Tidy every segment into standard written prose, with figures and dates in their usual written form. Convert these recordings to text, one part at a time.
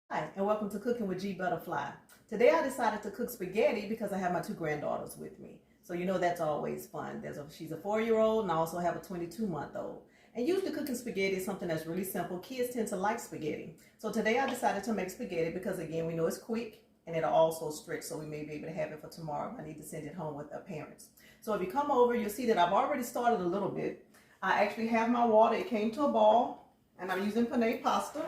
Hi, and welcome to Cooking with G Butterfly. Today I decided to cook spaghetti because I have my two granddaughters with me. So you know that's always fun. She's a 4-year-old and I also have a 22-month-old. And usually cooking spaghetti is something that's really simple. Kids tend to like spaghetti. So today I decided to make spaghetti because again, we know it's quick and it'll also stretch, so we may be able to have it for tomorrow if I need to send it home with our parents. So if you come over, you'll see that I've already started a little bit. I actually have my water. It came to a boil and I'm using penne pasta.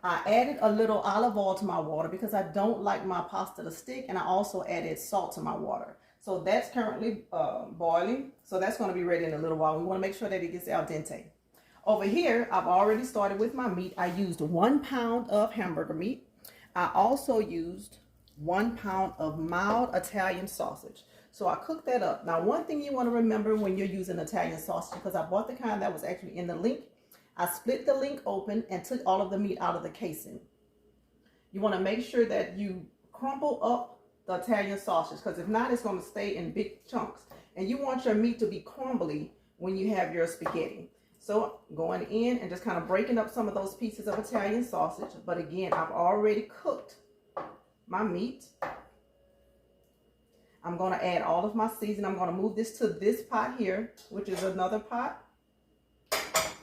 I added a little olive oil to my water because I don't like my pasta to stick, and I also added salt to my water. So that's currently boiling. So that's going to be ready in a little while. We want to make sure that it gets al dente. Over here, I've already started with my meat. I used 1 pound of hamburger meat. I also used 1 pound of mild Italian sausage. So I cooked that up. Now, one thing you want to remember when you're using Italian sausage, because I bought the kind that was actually in the link, I split the link open and took all of the meat out of the casing. You want to make sure that you crumple up the Italian sausage, because if not, it's going to stay in big chunks. And you want your meat to be crumbly when you have your spaghetti. So going in and just kind of breaking up some of those pieces of Italian sausage. But again, I've already cooked my meat. I'm going to add all of my seasoning. I'm going to move this to this pot here, which is another pot.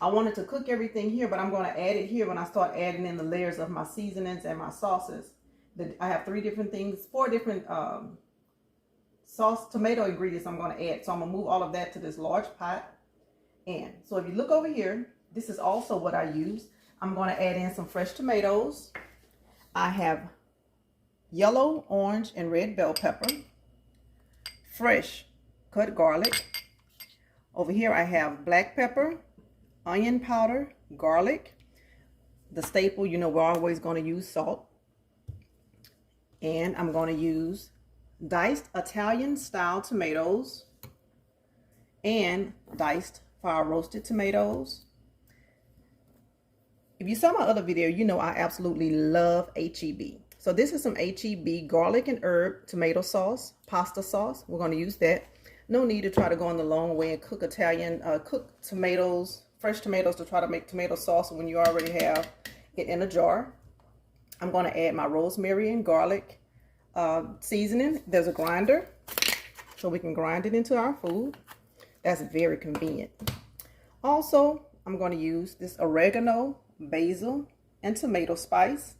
I wanted to cook everything here, but I'm going to add it here when I start adding in the layers of my seasonings and my sauces. I have 4 different tomato ingredients I'm going to add. So I'm going to move all of that to this large pot. And so if you look over here, this is also what I use. I'm going to add in some fresh tomatoes. I have yellow, orange, and red bell pepper. Fresh cut garlic. Over here I have black pepper, onion powder, garlic, the staple, you know, we're always going to use salt. And I'm going to use diced Italian style tomatoes and diced fire roasted tomatoes. If you saw my other video, you know I absolutely love HEB. So this is some HEB garlic and herb tomato sauce, pasta sauce. We're going to use that. No need to try to go on the long way and cook cook tomatoes, fresh tomatoes, to try to make tomato sauce when you already have it in a jar. I'm going to add my rosemary and garlic seasoning. There's a grinder, so we can grind it into our food. That's very convenient. Also, I'm going to use this oregano, basil, and tomato spice.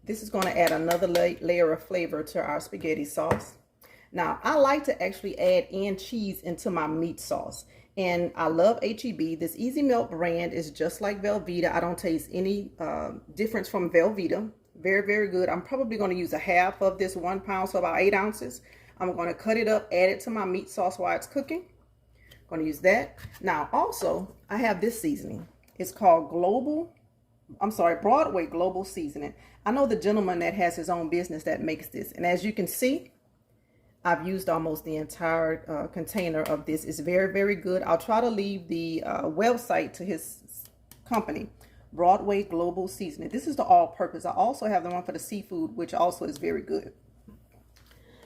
This is going to add another layer of flavor to our spaghetti sauce. Now, I like to actually add in cheese into my meat sauce. And I love HEB. This Easy Melt brand is just like Velveeta. I don't taste any difference from Velveeta. Very, very good. I'm probably going to use a half of this 1 pound, so about 8 ounces. I'm going to cut it up, add it to my meat sauce while it's cooking. I'm going to use that. Now, also, I have this seasoning. It's called Broadway Global Seasoning. I know the gentleman that has his own business that makes this. And as you can see, I've used almost the entire container of this. It's very, very good. I'll try to leave the website to his company, Broadway Global Seasoning. This is the all-purpose. I also have the one for the seafood, which also is very good.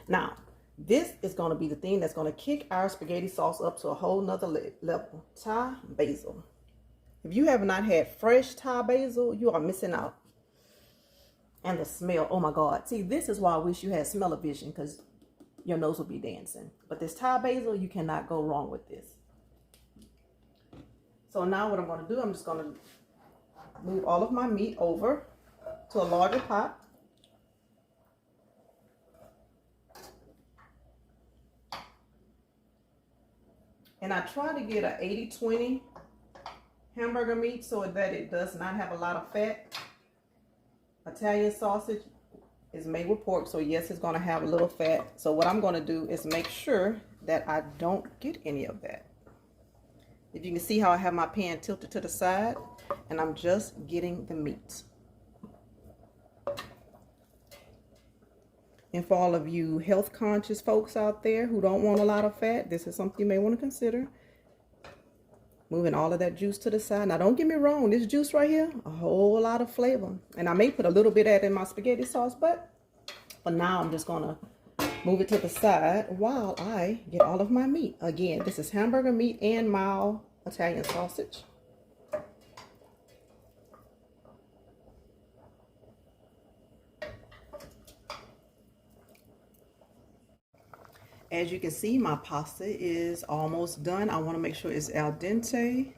Now, this is going to be the thing that's going to kick our spaghetti sauce up to a whole nother level. Thai basil. If you have not had fresh Thai basil, you are missing out. And the smell, oh my God. See, this is why I wish you had smell-o-vision, because your nose will be dancing. But this Thai basil, you cannot go wrong with this. So now what I'm going to do, I'm just going to move all of my meat over to a larger pot. And I try to get a 80-20 hamburger meat so that it does not have a lot of fat. Italian sausage is made with pork, so yes, it's going to have a little fat. So what I'm going to do is make sure that I don't get any of that. If you can see how I have my pan tilted to the side, and I'm just getting the meat. And for all of you health conscious folks out there who don't want a lot of fat, this is something you may want to consider. Moving all of that juice to the side. Now, don't get me wrong. This juice right here, a whole lot of flavor. And I may put a little bit of that in my spaghetti sauce, but for now, I'm just going to move it to the side while I get all of my meat. Again, this is hamburger meat and mild Italian sausage. As you can see, my pasta is almost done. I want to make sure it's al dente.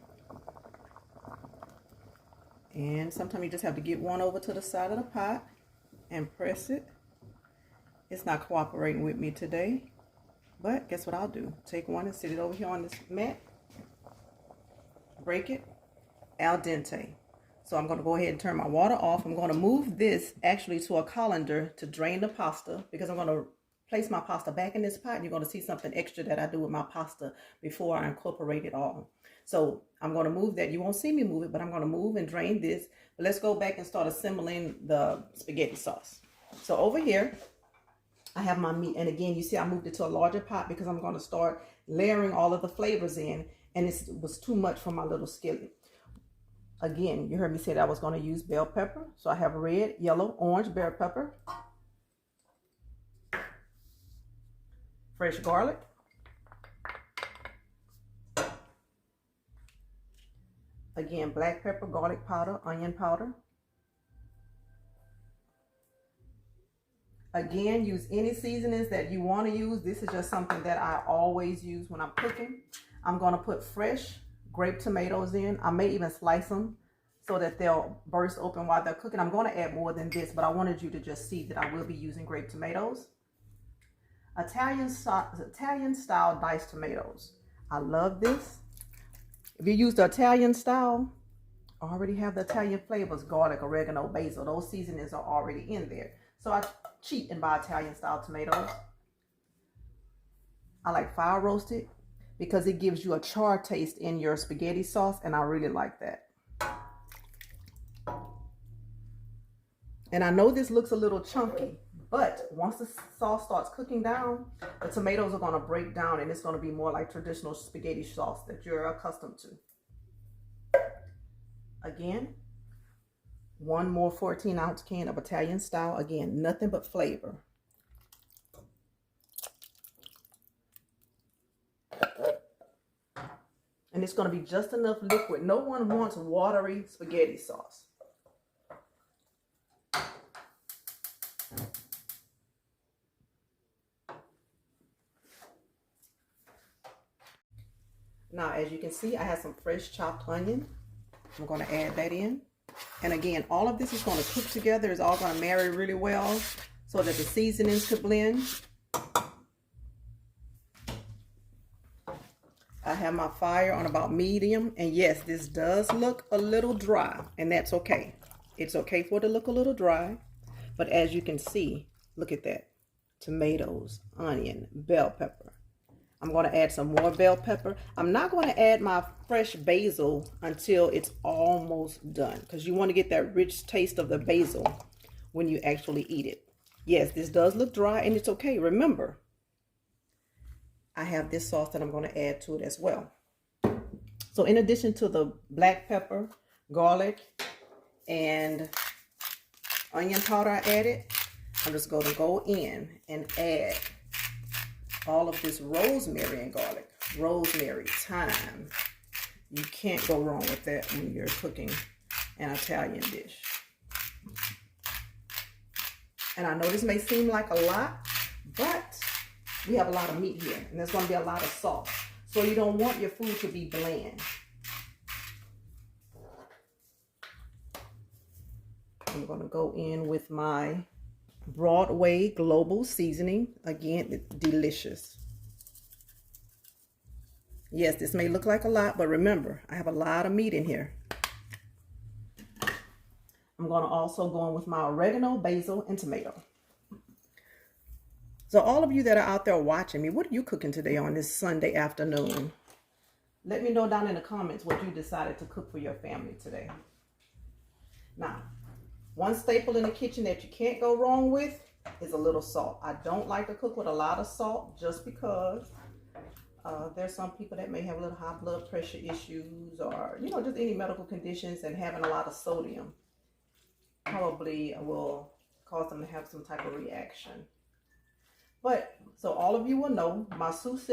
And sometimes you just have to get one over to the side of the pot and press it. It's not cooperating with me today. But guess what I'll do? Take one and sit it over here on this mat. Break it. Al dente. So I'm going to go ahead and turn my water off. I'm going to move this actually to a colander to drain the pasta, because I'm going to place my pasta back in this pot. And you're going to see something extra that I do with my pasta before I incorporate it all. So I'm going to move that. You won't see me move it, but I'm going to move and drain this. But let's go back and start assembling the spaghetti sauce. So over here, I have my meat. And again, you see I moved it to a larger pot because I'm going to start layering all of the flavors in. And it was too much for my little skillet. Again, you heard me say that I was going to use bell pepper. So I have red, yellow, orange bell pepper. Fresh garlic. Again, black pepper, garlic powder, onion powder. Again, use any seasonings that you want to use. This is just something that I always use when I'm cooking. I'm going to put fresh grape tomatoes in. I may even slice them so that they'll burst open while they're cooking. I'm going to add more than this, but I wanted you to just see that I will be using grape tomatoes. Italian style diced tomatoes. I love this. If you use the Italian style, I already have the Italian flavors, garlic, oregano, basil. Those seasonings are already in there. So I cheat and buy Italian style tomatoes. I like fire roasted because it gives you a char taste in your spaghetti sauce, and I really like that. And I know this looks a little chunky, but once the sauce starts cooking down, the tomatoes are going to break down and it's going to be more like traditional spaghetti sauce that you're accustomed to. Again, one more 14-ounce can of Italian style. Again, nothing but flavor. And it's going to be just enough liquid. No one wants watery spaghetti sauce. Now, as you can see, I have some fresh chopped onion. I'm going to add that in. And again, all of this is going to cook together. It's all going to marry really well so that the seasonings could blend. I have my fire on about medium. And yes, this does look a little dry, and that's okay. It's okay for it to look a little dry. But as you can see, look at that. Tomatoes, onion, bell pepper. I'm going to add some more bell pepper. I'm not going to add my fresh basil until it's almost done, because you want to get that rich taste of the basil when you actually eat it. Yes, this does look dry, and it's okay. Remember, I have this sauce that I'm going to add to it as well. So in addition to the black pepper, garlic, and onion powder I added, I'm just going to go in and add all of this rosemary and garlic. Rosemary, thyme. You can't go wrong with that when you're cooking an Italian dish. And I know this may seem like a lot, but we have a lot of meat here, and there's going to be a lot of sauce. So you don't want your food to be bland. I'm going to go in with my Broadway global seasoning. Again, it's delicious. Yes, this may look like a lot, but remember, I have a lot of meat in here. I'm going to also go in with my oregano, basil, and tomato. So all of you that are out there watching me, what are you cooking today on this Sunday afternoon? Let me know down in the comments what you decided to cook for your family today. Now, one staple in the kitchen that you can't go wrong with is a little salt. I don't like to cook with a lot of salt just because there's some people that may have a little high blood pressure issues, or, you know, just any medical conditions, and having a lot of sodium probably will cause them to have some type of reaction. But, so all of you will know, my sous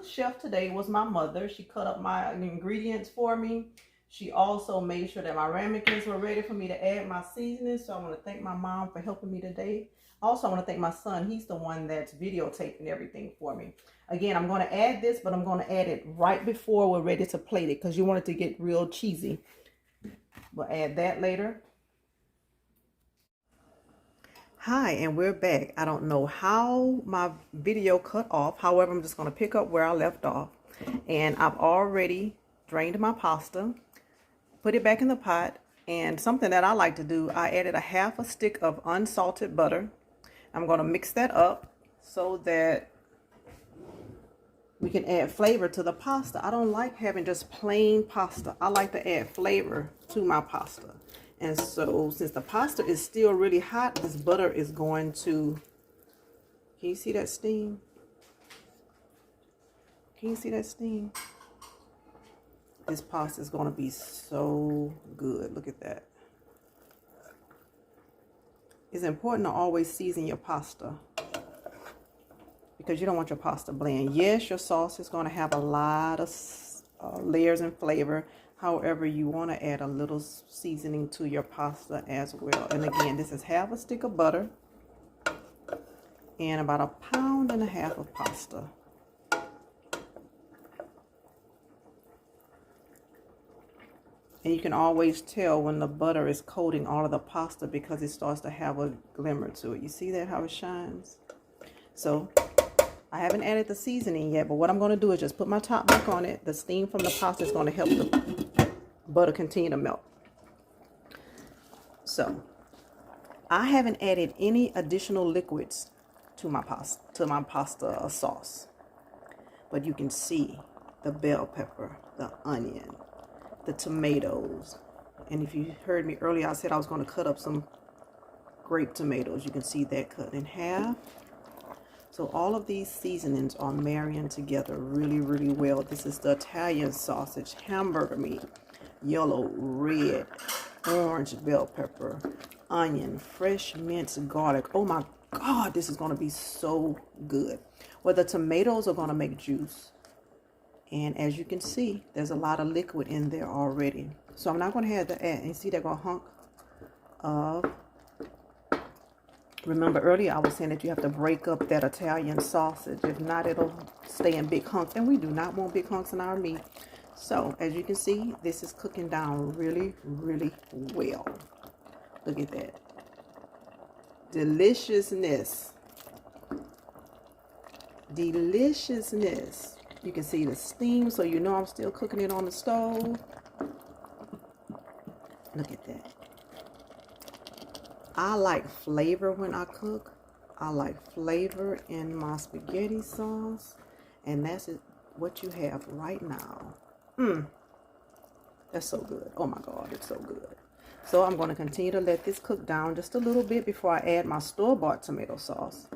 chef today was my mother. She cut up my ingredients for me. She also made sure that my ramekins were ready for me to add my seasoning. So I want to thank my mom for helping me today. Also, I want to thank my son. He's the one that's videotaping everything for me. Again, I'm going to add this, but I'm going to add it right before we're ready to plate it because you want it to get real cheesy. We'll add that later. Hi, and we're back. I don't know how my video cut off. However, I'm just going to pick up where I left off. And I've already drained my pasta, put it back in the pot, and something that I like to do, I added a half a stick of unsalted butter. I'm going to mix that up so that we can add flavor to the pasta. I don't like having just plain pasta. I like to add flavor to my pasta. And so since the pasta is still really hot, this butter is going to, can you see that steam? Can you see that steam? This pasta is going to be so good. Look at that. It's important to always season your pasta because you don't want your pasta bland. Yes, your sauce is going to have a lot of layers and flavor. However, you want to add a little seasoning to your pasta as well. And again, this is half a stick of butter and about 1.5 pounds of pasta. And you can always tell when the butter is coating all of the pasta because it starts to have a glimmer to it. You see that, how it shines? So I haven't added the seasoning yet, but what I'm going to do is just put my top back on it. The steam from the pasta is going to help the butter continue to melt. So I haven't added any additional liquids to my pasta sauce, but you can see the bell pepper, the onion, the tomatoes, and if you heard me earlier, I said I was going to cut up some grape tomatoes. You can see that cut in half. So all of these seasonings are marrying together really, really well. This is the Italian sausage, hamburger meat, yellow, red, orange bell pepper, onion, fresh minced garlic. Oh my God, this is going to be so good. Well, the tomatoes are going to make juice. And as you can see, there's a lot of liquid in there already. So I'm not going to have to add. And see that going hunk of. Remember earlier I was saying that you have to break up that Italian sausage. If not, it'll stay in big hunks. And we do not want big hunks in our meat. So as you can see, this is cooking down really, really well. Look at that. Deliciousness. Deliciousness. You can see the steam, so you know I'm still cooking it on the stove. Look at that. I like flavor when I cook. I like flavor in my spaghetti sauce. And that's what you have right now. That's so good. Oh my God, it's so good. So I'm going to continue to let this cook down just a little bit before I add my store-bought tomato sauce.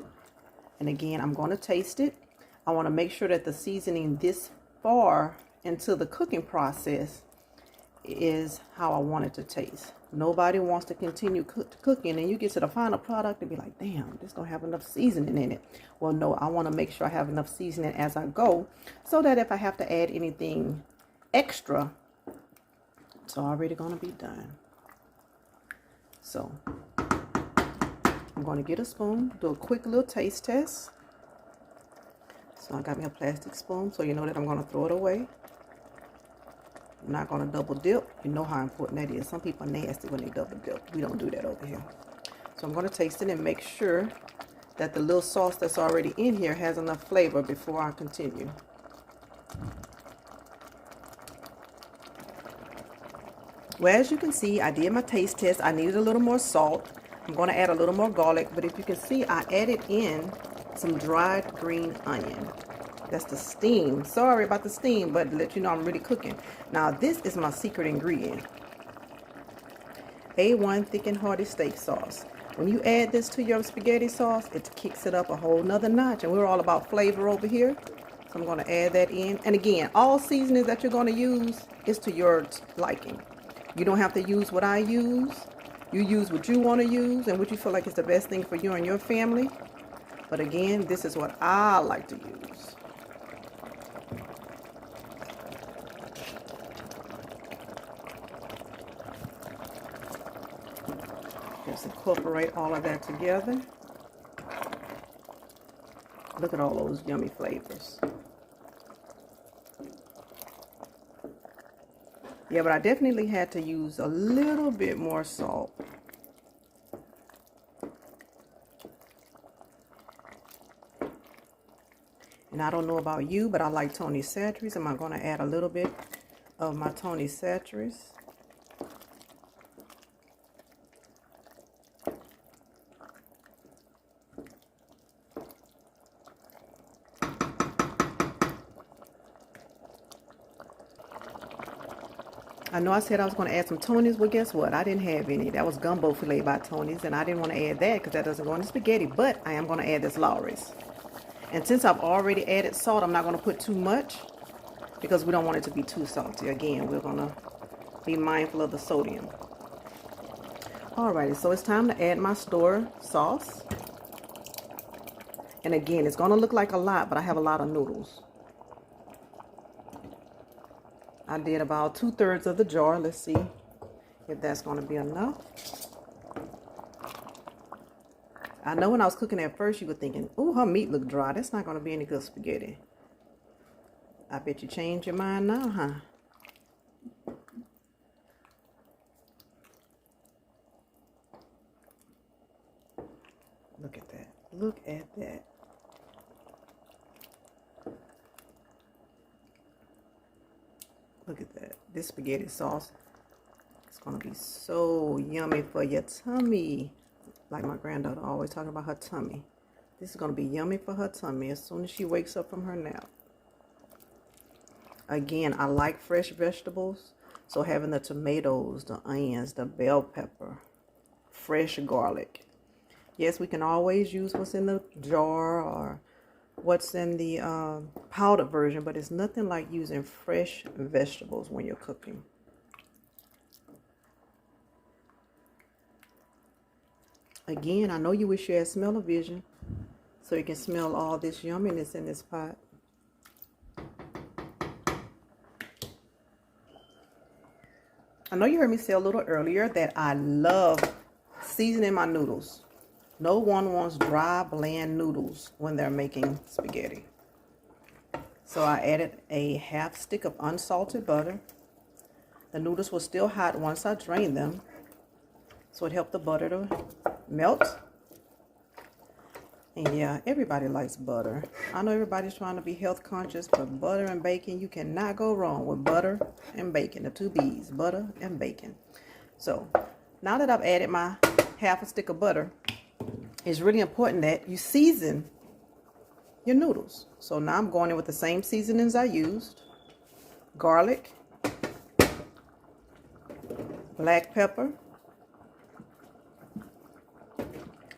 And again, I'm going to taste it. I want to make sure that the seasoning this far into the cooking process is how I want it to taste. Nobody wants to continue cooking and you get to the final product and be like, damn, this don't have enough seasoning in it. Well, no, I want to make sure I have enough seasoning as I go so that if I have to add anything extra, it's already going to be done. So I'm going to get a spoon, do a quick little taste test. So I got me a plastic spoon so you know that I'm going to throw it away. I'm not going to double dip. You know how important that is. Some people are nasty when they double dip. We don't do that over here. So I'm going to taste it and make sure that the little sauce that's already in here has enough flavor before I continue. Well, as you can see, I did my taste test. I needed a little more salt. I'm going to add a little more garlic. But if you can see, I added in some dried green onion. That's the steam. Sorry about the steam, but to let you know I'm really cooking. Now, this is my secret ingredient. A1 thick and hearty steak sauce. When you add this to your spaghetti sauce, it kicks it up a whole nother notch. And we're all about flavor over here. So I'm going to add that in. And again, all seasonings that you're going to use is to your liking. You don't have to use what I use. You use what you want to use and what you feel like is the best thing for you and your family. But again, this is what I like to use. Just incorporate all of that together. Look at all those yummy flavors. Yeah, but I definitely had to use a little bit more salt. And I don't know about you, but I like Tony Chachere's. I'm going to add a little bit of my Tony Chachere's. I know I said I was going to add some Tony's, well, guess what? I didn't have any. That was gumbo filet by Tony's, and I didn't want to add that because that doesn't go in the spaghetti, but I am going to add this Lawry's. And since I've already added salt, I'm not going to put too much because we don't want it to be too salty. Again, we're going to be mindful of the sodium. Alrighty, so it's time to add my store sauce. And again, it's going to look like a lot, but I have a lot of noodles. I did about 2/3 of the jar. Let's see if that's going to be enough. I know when I was cooking at first, you were thinking, "Ooh, her meat looked dry. That's not going to be any good spaghetti." I bet you changed your mind now, huh? Look at that. Look at that. Look at that. This spaghetti sauce is going to be so yummy for your tummy. Like my granddaughter always talking about her tummy. This is going to be yummy for her tummy as soon as she wakes up from her nap. Again, I like fresh vegetables. So having the tomatoes, the onions, the bell pepper, fresh garlic. Yes, we can always use what's in the jar or what's in the powdered version, but it's nothing like using fresh vegetables when you're cooking. Again, I know you wish you had smell-o-vision so you can smell all this yumminess in this pot. I know you heard me say a little earlier that I love seasoning my noodles. No one wants dry, bland noodles when they're making spaghetti. So I added a half stick of unsalted butter. The noodles were still hot once I drained them, so it helped the butter to melt. And yeah, everybody likes butter. I know everybody's trying to be health conscious, but butter and bacon, you cannot go wrong with butter and bacon. The two B's, butter and bacon. So now that I've added my half a stick of butter, it's really important that you season your noodles. So now I'm going in with the same seasonings I used. Garlic, black pepper.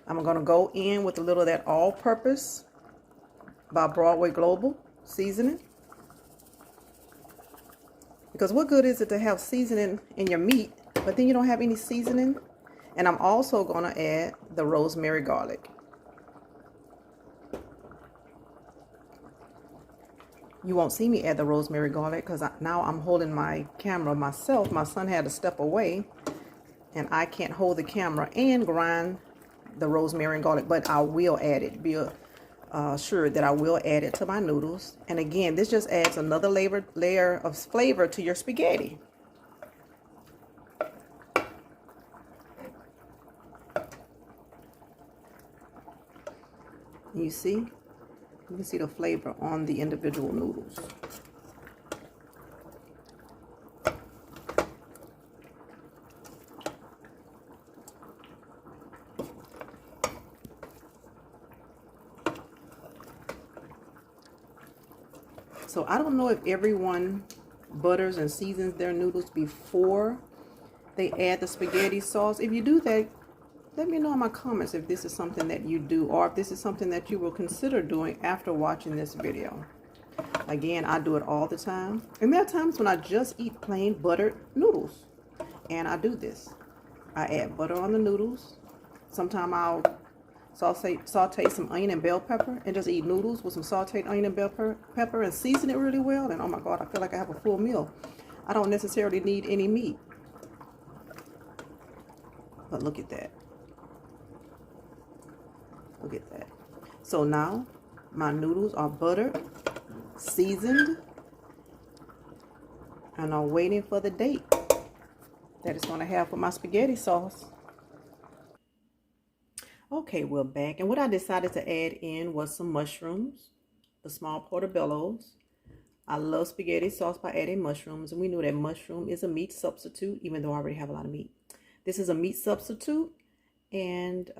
I'm going to go in with a little of that all-purpose by Broadway Global seasoning. Because what good is it to have seasoning in your meat, but then you don't have any seasoning? And I'm also going to add the rosemary garlic. You won't see me add the rosemary garlic because now I'm holding my camera myself. My son had to step away and I can't hold the camera and grind the rosemary and garlic, but I will add it. Be sure that I will add it to my noodles. And again, this just adds another layer of flavor to your spaghetti. You see? You can see the flavor on the individual noodles. So I don't know if everyone butters and seasons their noodles before they add the spaghetti sauce. If you do that, let me know in my comments if this is something that you do or if this is something that you will consider doing after watching this video. Again, I do it all the time. And there are times when I just eat plain buttered noodles. And I do this. I add butter on the noodles. Sometimes I'll saute some onion and bell pepper and just eat noodles with some sauteed onion and bell pepper and season it really well. And oh my God, I feel like I have a full meal. I don't necessarily need any meat. But look at that. Look at that. So now my noodles are buttered, seasoned, and I'm waiting for the date that it's going to have for my spaghetti sauce. Okay, we're back. And what I decided to add in was some mushrooms, the small portobellos. I love spaghetti sauce by adding mushrooms. And we know that mushroom is a meat substitute, even though I already have a lot of meat. This is a meat substitute. And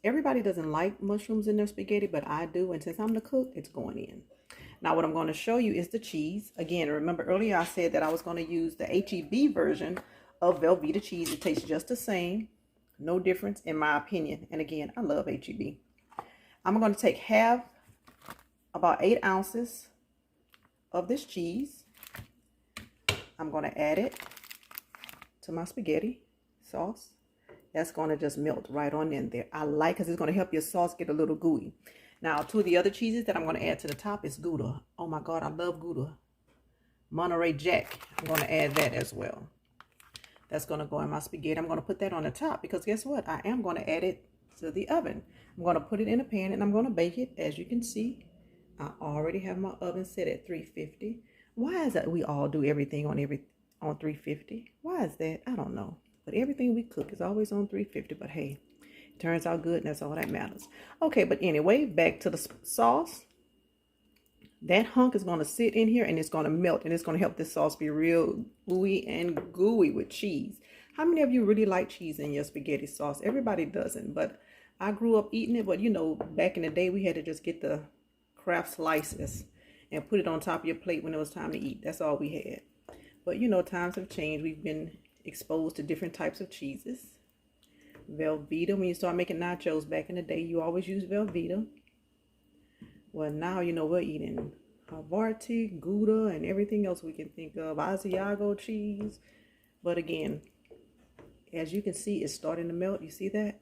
everybody doesn't like mushrooms in their spaghetti, but I do. And since I'm the cook, it's going in. Now what I'm going to show you is the cheese. Again, remember earlier I said that I was going to use the HEB version of Velveeta cheese. It tastes just the same. No difference in my opinion. And again, I love HEB. I'm going to take about 8 ounces of this cheese. I'm going to add it to my spaghetti sauce. That's going to just melt right on in there. I like because it's going to help your sauce get a little gooey. Now, 2 of the other cheeses that I'm going to add to the top is Gouda. Oh my God, I love Gouda. Monterey Jack. I'm going to add that as well. That's going to go in my spaghetti. I'm going to put that on the top because guess what? I am going to add it to the oven. I'm going to put it in a pan and I'm going to bake it. As you can see, I already have my oven set at 350. Why is that we all do everything on 350? Why is that? I don't know. But everything we cook is always on 350. But hey, it turns out good and that's all that matters. Okay, but anyway, back to the sauce. That hunk is going to sit in here and it's going to melt and it's going to help this sauce be real ooey and gooey with cheese. How many of you really like cheese in your spaghetti sauce? Everybody doesn't, but I grew up eating it. But you know, back in the day, we had to just get the Kraft slices and put it on top of your plate when it was time to eat. That's all we had. But you know, times have changed. We've been exposed to different types of cheeses. Velveeta, when you start making nachos back in the day, you always use Velveeta. Well, now, you know, we're eating Hearty, Gouda, and everything else we can think of. Asiago cheese. But again, as you can see, it's starting to melt. You see that?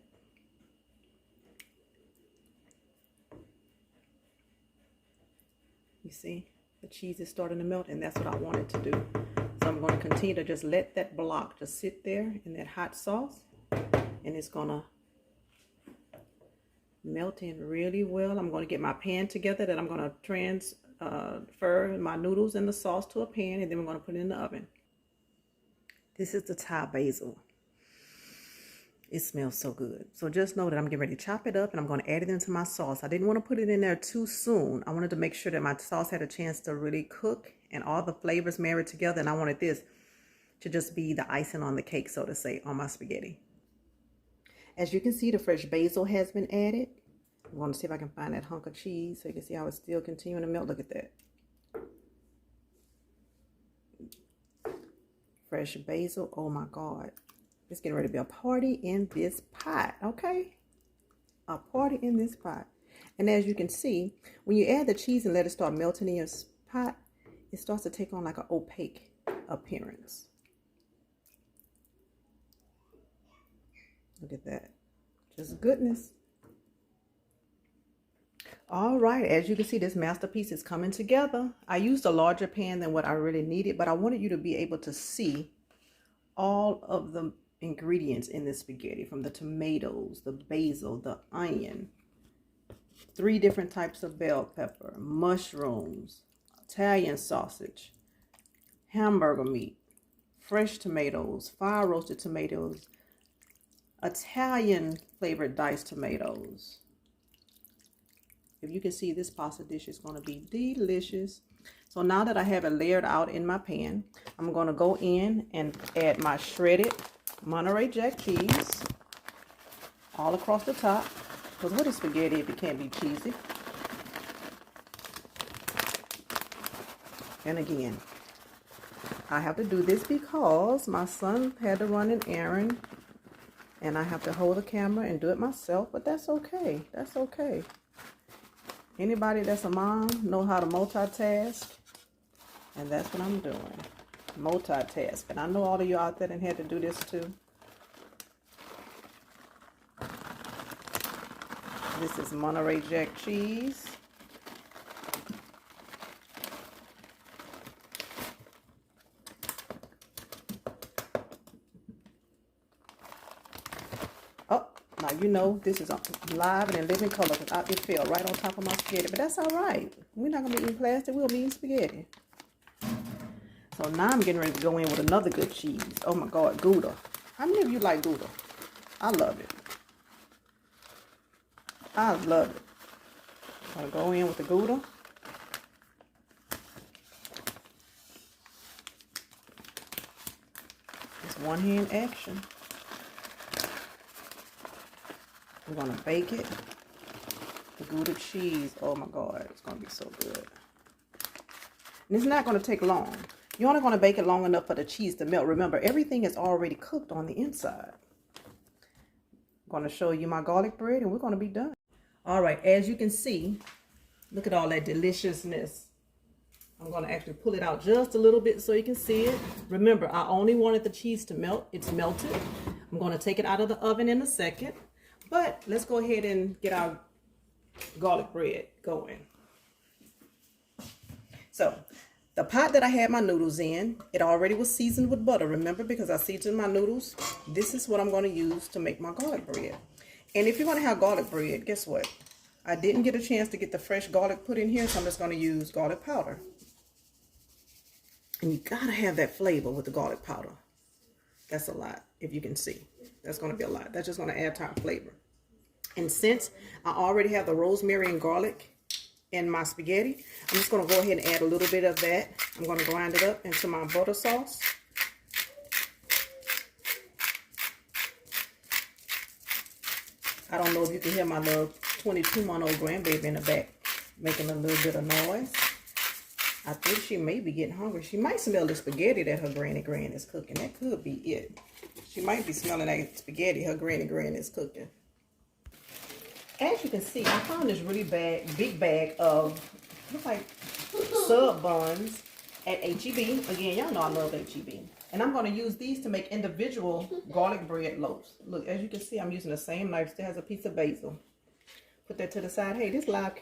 You see? The cheese is starting to melt, and that's what I wanted to do. So I'm going to continue to just let that block just sit there in that hot sauce. And it's going to melt in really well. I'm going to get my pan together that I'm going to transfer my noodles and the sauce to a pan, and then we're going to put it in the oven. This is the Thai basil. It smells so good. So just know that I'm getting ready to chop it up and I'm going to add it into my sauce. I didn't want to put it in there too soon. I wanted to make sure that my sauce had a chance to really cook and all the flavors married together, and I wanted this to just be the icing on the cake, so to say, on my spaghetti. As you can see, the fresh basil has been added. I'm going to see if I can find that hunk of cheese so you can see how it's still continuing to melt. Look at that. Fresh basil. Oh my God. It's getting ready to be a party in this pot. Okay? A party in this pot. And as you can see, when you add the cheese and let it start melting in your pot, it starts to take on like an opaque appearance. Look at that. Just goodness. All right, as you can see, this masterpiece is coming together. I used a larger pan than what I really needed, but I wanted you to be able to see all of the ingredients in this spaghetti, from the tomatoes, the basil, the onion, 3 different types of bell pepper, mushrooms, Italian sausage, hamburger meat, fresh tomatoes, fire roasted tomatoes, Italian flavored diced tomatoes. If you can see, this pasta dish is going to be delicious. So now that I have it layered out in my pan, I'm going to go in and add my shredded Monterey Jack cheese all across the top. Because what is spaghetti if it can't be cheesy? And again, I have to do this because my son had to run an errand and I have to hold the camera and do it myself, but that's okay. That's okay. Anybody that's a mom know how to multitask, and that's what I'm doing. Multitask. And I know all of you out there that had to do this too. This is Monterey Jack cheese. Oh, Now, you know, this is live and in living color because it fell right on top of my spaghetti. But that's all right. We're not going to be eating plastic. We'll be eating spaghetti. So now I'm getting ready to go in with another good cheese. Oh, my God, Gouda. How many of you like Gouda? I love it. I love it. I'm going to go in with the Gouda. It's one hand action. We're going to bake it. The Gouda cheese. Oh my God, it's going to be so good. And it's not going to take long. You're only going to bake it long enough for the cheese to melt. Remember, everything is already cooked on the inside. I'm going to show you my garlic bread and we're going to be done. All right, as you can see, look at all that deliciousness. I'm going to actually pull it out just a little bit so you can see it. Remember, I only wanted the cheese to melt. It's melted. I'm going to take it out of the oven in a second. But let's go ahead and get our garlic bread going. So, the pot that I had my noodles in, it already was seasoned with butter, remember, because I seasoned my noodles. This is what I'm going to use to make my garlic bread. And if you're going to have garlic bread, guess what? I didn't get a chance to get the fresh garlic put in here, so I'm just going to use garlic powder. And you got to have that flavor with the garlic powder. That's a lot, if you can see. That's going to be a lot. That's just going to add to our flavor. And since I already have the rosemary and garlic in my spaghetti, I'm just going to go ahead and add a little bit of that. I'm going to grind it up into my butter sauce. I don't know if you can hear my little 22-month-old grandbaby in the back making a little bit of noise. I think she may be getting hungry. She might smell the spaghetti that her granny is cooking. That could be it. She might be smelling that spaghetti her granny is cooking. As you can see, I found this really big bag of, looks like sub buns at H-E-B. Again, y'all know I love H-E-B. And I'm going to use these to make individual garlic bread loaves. Look, as you can see, I'm using the same knife. Still has a piece of basil. Put that to the side. Hey, this live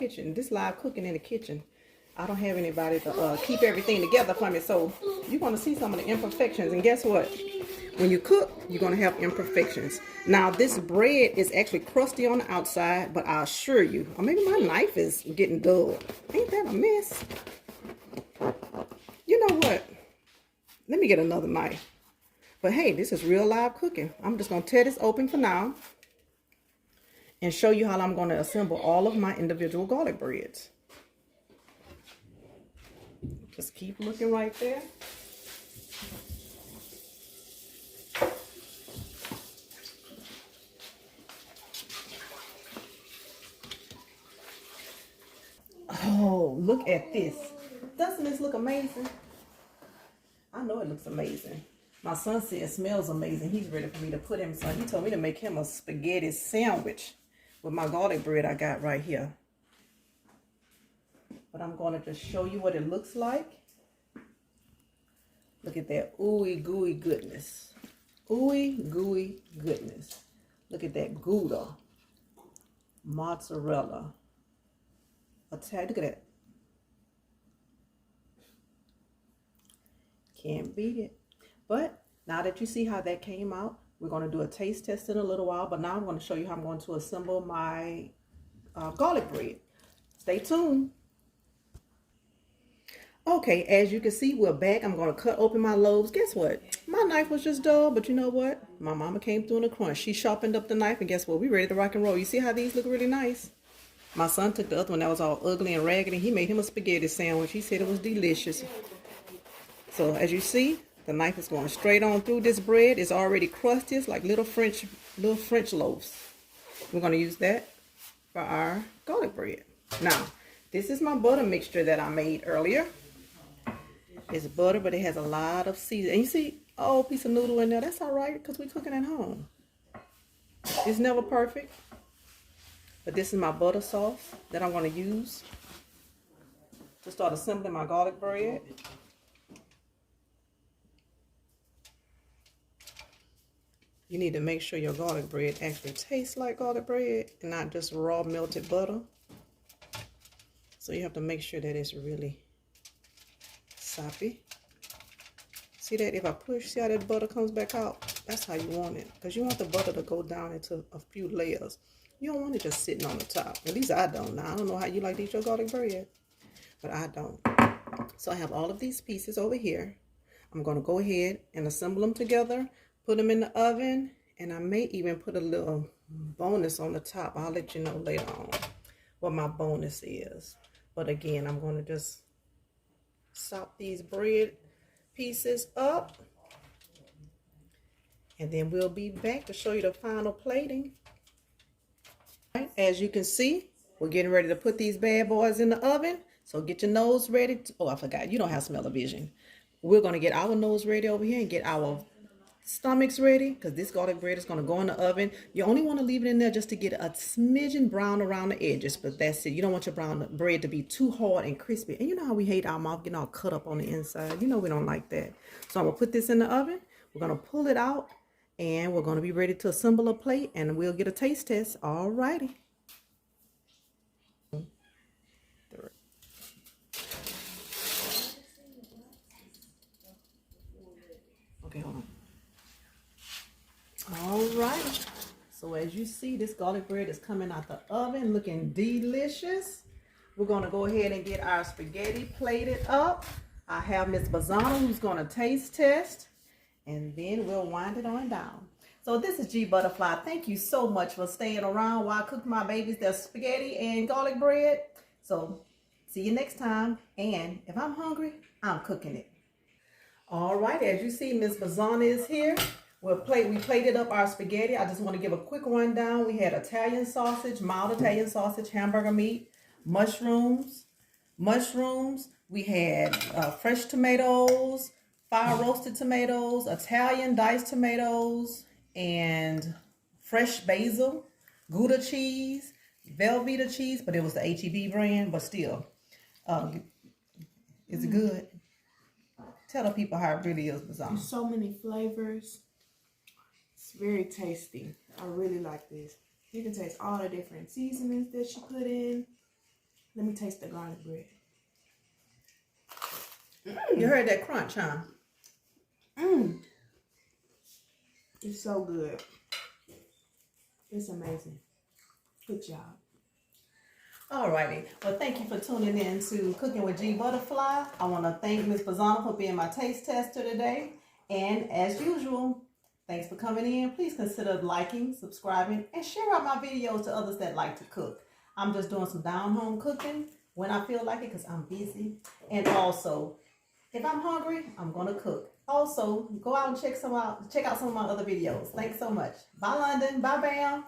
cooking in the kitchen. I don't have anybody to keep everything together for me. So you're going to see some of the imperfections. And guess what? When you cook, you're going to have imperfections. Now, this bread is actually crusty on the outside, but I assure you, or maybe my knife is getting dull. Ain't that a mess? You know what? Let me get another knife. But hey, this is real live cooking. I'm just going to tear this open for now and show you how I'm going to assemble all of my individual garlic breads. Just keep looking right there. Oh, look at this. Doesn't this look amazing? I know it looks amazing. My son said it smells amazing. He's ready for me to put him some. He told me to make him a spaghetti sandwich with my garlic bread I got right here. But I'm going to just show you what it looks like. Look at that ooey gooey goodness. Ooey gooey goodness. Look at that Gouda. Mozzarella. Look at that. Can't beat it. But now that you see how that came out, we're going to do a taste test in a little while. But now I'm going to show you how I'm going to assemble my garlic bread. Stay tuned. Okay, as you can see, we're back. I'm going to cut open my loaves. Guess what? My knife was just dull, but you know what? My mama came through in a crunch. She sharpened up the knife, and guess what? We ready to rock and roll. You see how these look really nice? My son took the other one that was all ugly and raggedy. He made him a spaghetti sandwich. He said it was delicious. So as you see, the knife is going straight on through this bread. It's already crusty. It's like little French loaves. We're going to use that for our garlic bread. Now, this is my butter mixture that I made earlier. It's butter, but it has a lot of seasoning. And you see, oh, piece of noodle in there. That's all right because we're cooking at home. It's never perfect. But this is my butter sauce that I'm going to use to start assembling my garlic bread. You need to make sure your garlic bread actually tastes like garlic bread and not just raw melted butter. So you have to make sure that it's really soppy. See that? If I push, see how that butter comes back out? That's how you want it. Because you want the butter to go down into a few layers. You don't want it just sitting on the top. At least I don't. Now, I don't know how you like to eat your garlic bread, but I don't. So I have all of these pieces over here. I'm going to go ahead and assemble them together, put them in the oven, and I may even put a little bonus on the top. I'll let you know later on what my bonus is. But again, I'm going to just sop these bread pieces up, and then we'll be back to show you the final plating. As you can see, we're getting ready to put these bad boys in the oven. So get your nose ready. Oh, I forgot. You don't have smell-o-vision. We're going to get our nose ready over here and get our stomachs ready, because this garlic bread is going to go in the oven. You only want to leave it in there just to get a smidgen brown around the edges, but that's it. You don't want your brown bread to be too hard and crispy. And you know how we hate our mouth getting all cut up on the inside. You know we don't like that. So I'm going to put this in the oven. We're going to pull it out, and we're going to be ready to assemble a plate, and we'll get a taste test. All righty. Okay, hold on. All right. So as you see, this garlic bread is coming out the oven looking delicious. We're going to go ahead and get our spaghetti plated up. I have Miss Basil who's going to taste test, and then we'll wind it on down. So this is G Butterfly. Thank you so much for staying around while I cook my babies their spaghetti and garlic bread. So see you next time. And if I'm hungry, I'm cooking it. All right, as you see, Miss Basil is here. We plated up our spaghetti. I just want to give a quick rundown. We had Italian sausage, mild Italian sausage, hamburger meat, mushrooms. We had fresh tomatoes, fire roasted tomatoes, Italian diced tomatoes, and fresh basil, Gouda cheese, Velveeta cheese, but it was the H-E-B brand, but still, is it good? Tell the people how it really is, Basil. There's so many flavors. It's very tasty. I really like this. You can taste all the different seasonings that you put in. Let me taste the garlic bread. You heard that crunch, huh? It's so good. It's amazing. Good job. Alrighty. Well, thank you for tuning in to Cooking with G Butterfly. I want to thank Miss Basil for being my taste tester today. And as usual, thanks for coming in. Please consider liking, subscribing, and share out my videos to others that like to cook. I'm just doing some down-home cooking when I feel like it because I'm busy. And also, if I'm hungry, I'm going to cook. Also, go out and check out some of my other videos. Thanks so much. Bye, London. Bye, Bam.